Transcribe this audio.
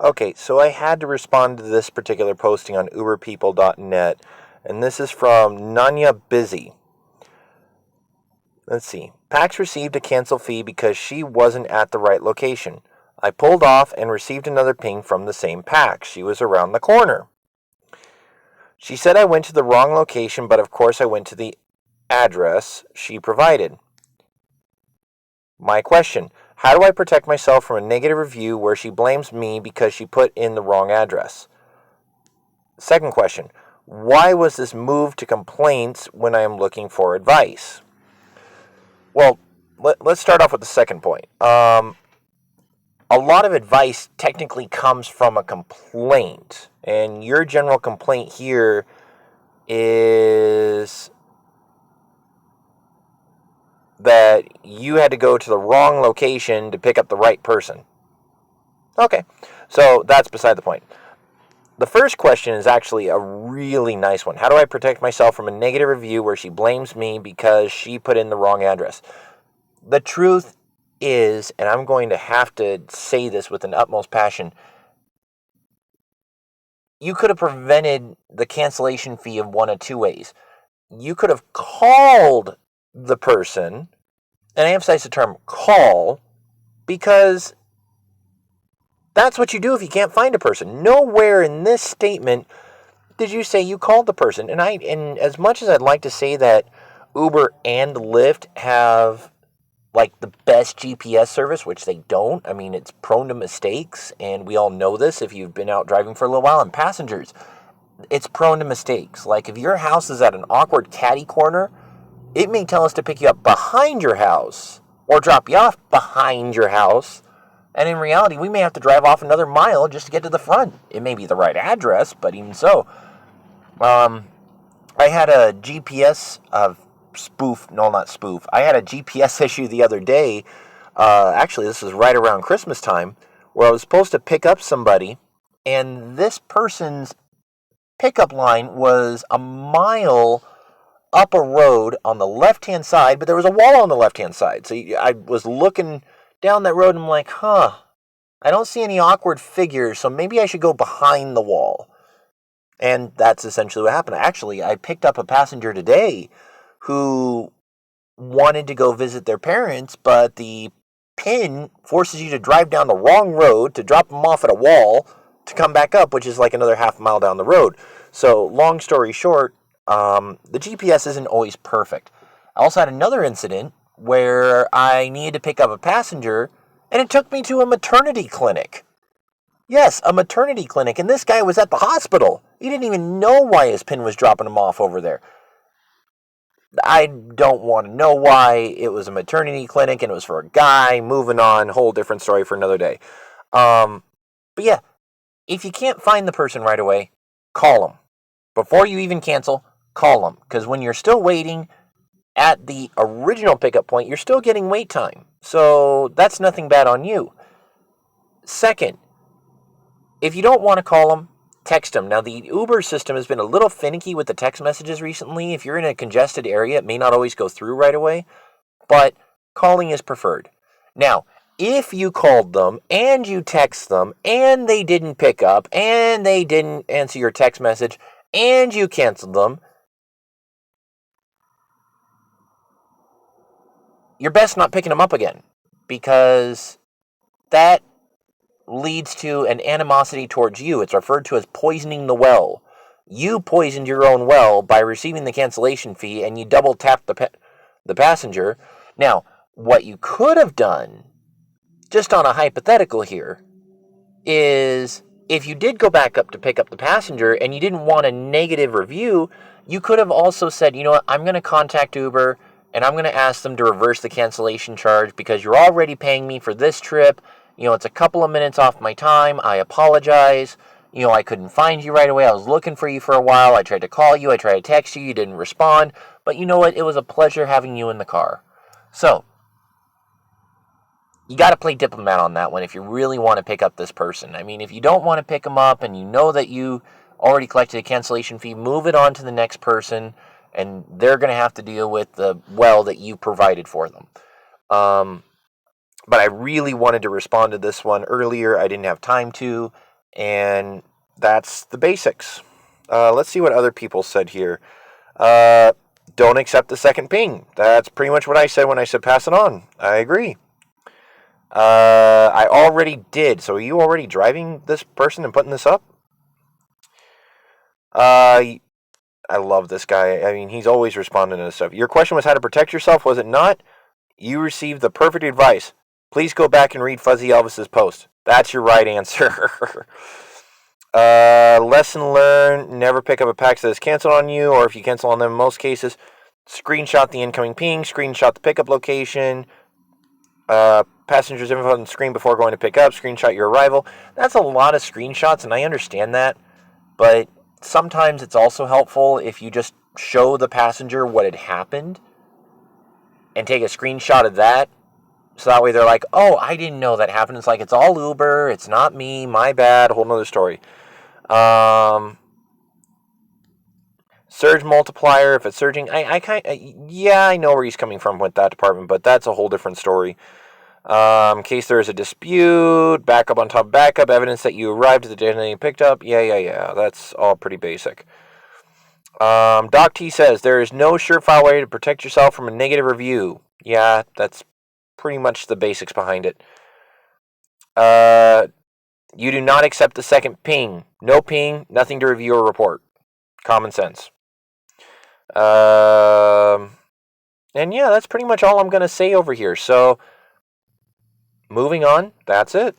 Okay, so I had to respond to this particular posting on uberpeople.net, and this is from Nanya Busy. Let's see. Pax received a cancel fee because she wasn't at the right location. I pulled off and received another ping from the same Pax. She was around the corner. She said I went to the wrong location, but of course I went to the address she provided. My question: how do I protect myself from a negative review where she blames me because she put in the wrong address? Second question: why was this moved to complaints when I am looking for advice? Well, let's start off with the second point. A lot of advice technically comes from a complaint, and your general complaint here is that you had to go to the wrong location to pick up the right person. Okay, so that's beside the point. The first question is actually a really nice one. How do I protect myself from a negative review where she blames me because she put in the wrong address? The truth is, and I'm going to have to say this with an utmost passion, you could have prevented the cancellation fee of one of two ways. You could have called the person, and I emphasize the term call, because that's what you do if you can't find a person. Nowhere in this statement did you say you called the person. And as much as I'd like to say that Uber and Lyft have like the best GPS service, which they don't. I mean, it's prone to mistakes, and we all know this if you've been out driving for a little while. And passengers, it's prone to mistakes. Like if your house is at an awkward catty corner, it may tell us to pick you up behind your house or drop you off behind your house. And in reality, we may have to drive off another mile just to get to the front. It may be the right address, but even so. I had a GPS spoof. No, not spoof. I had a GPS issue the other day. Actually, this was right around Christmas time, where I was supposed to pick up somebody, and this person's pickup line was a mile up a road on the left-hand side, but there was a wall on the left-hand side. So I was looking down that road, and I'm like, I don't see any awkward figures, so maybe I should go behind the wall. And that's essentially what happened. Actually, I picked up a passenger today who wanted to go visit their parents, but the pin forces you to drive down the wrong road to drop them off at a wall to come back up, which is like another half mile down the road. So long story short, the GPS isn't always perfect. I also had another incident where I needed to pick up a passenger, and it took me to a maternity clinic. Yes, a maternity clinic, and this guy was at the hospital. He didn't even know why his pin was dropping him off over there. I don't want to know why. It was a maternity clinic, and it was for a guy. Moving on, whole different story for another day. But yeah, if you can't find the person right away, call them. Before you even cancel, call them. Because when you're still waiting at the original pickup point, you're still getting wait time. So that's nothing bad on you. Second, if you don't want to call them, text them. Now, the Uber system has been a little finicky with the text messages recently. If you're in a congested area, it may not always go through right away, but calling is preferred. Now, if you called them and you text them and they didn't pick up and they didn't answer your text message and you canceled them, you're best not picking them up again, because that leads to an animosity towards you. It's referred to as poisoning the well. You poisoned your own well by receiving the cancellation fee, and you double tapped the passenger. Now, what you could have done, just on a hypothetical here, is if you did go back up to pick up the passenger and you didn't want a negative review, you could have also said, you know what, I'm going to contact Uber and I'm going to ask them to reverse the cancellation charge because you're already paying me for this trip. You know, it's a couple of minutes off my time. I apologize. You know, I couldn't find you right away. I was looking for you for a while. I tried to call you. I tried to text you. You didn't respond. But you know what? It was a pleasure having you in the car. So, you got to play diplomat on that one if you really want to pick up this person. I mean, if you don't want to pick them up and you know that you already collected a cancellation fee, move it on to the next person, and they're going to have to deal with the well that you provided for them. But I really wanted to respond to this one earlier. I didn't have time to, and that's the basics. Let's see what other people said here. Don't accept the second ping. That's pretty much what I said when I said pass it on. I agree. I already did. So are you already driving this person and putting this up? I love this guy. I mean, he's always responding to this stuff. Your question was how to protect yourself, was it not? You received the perfect advice. Please go back and read Fuzzy Elvis's post. That's your right answer. Lesson learned, never pick up a pack that is canceled on you, or if you cancel on them in most cases, screenshot the incoming ping, screenshot the pickup location, passenger's info on the screen before going to pick up, screenshot your arrival. That's a lot of screenshots, and I understand that, but sometimes it's also helpful if you just show the passenger what had happened and take a screenshot of that. So that way they're like, oh, I didn't know that happened. It's like, it's all Uber. It's not me. My bad. Whole nother story. Surge multiplier. If it's surging, I know where he's coming from with that department, but that's a whole different story. In case there is a dispute, backup on top of backup, evidence that you arrived at the destination you picked up. Yeah. That's all pretty basic. Doc T says, there is no surefire way to protect yourself from a negative review. Yeah, that's pretty much the basics behind it. You do not accept the second ping. No ping, nothing to review or report. Common sense. And yeah, that's pretty much all I'm going to say over here. So, moving on, that's it.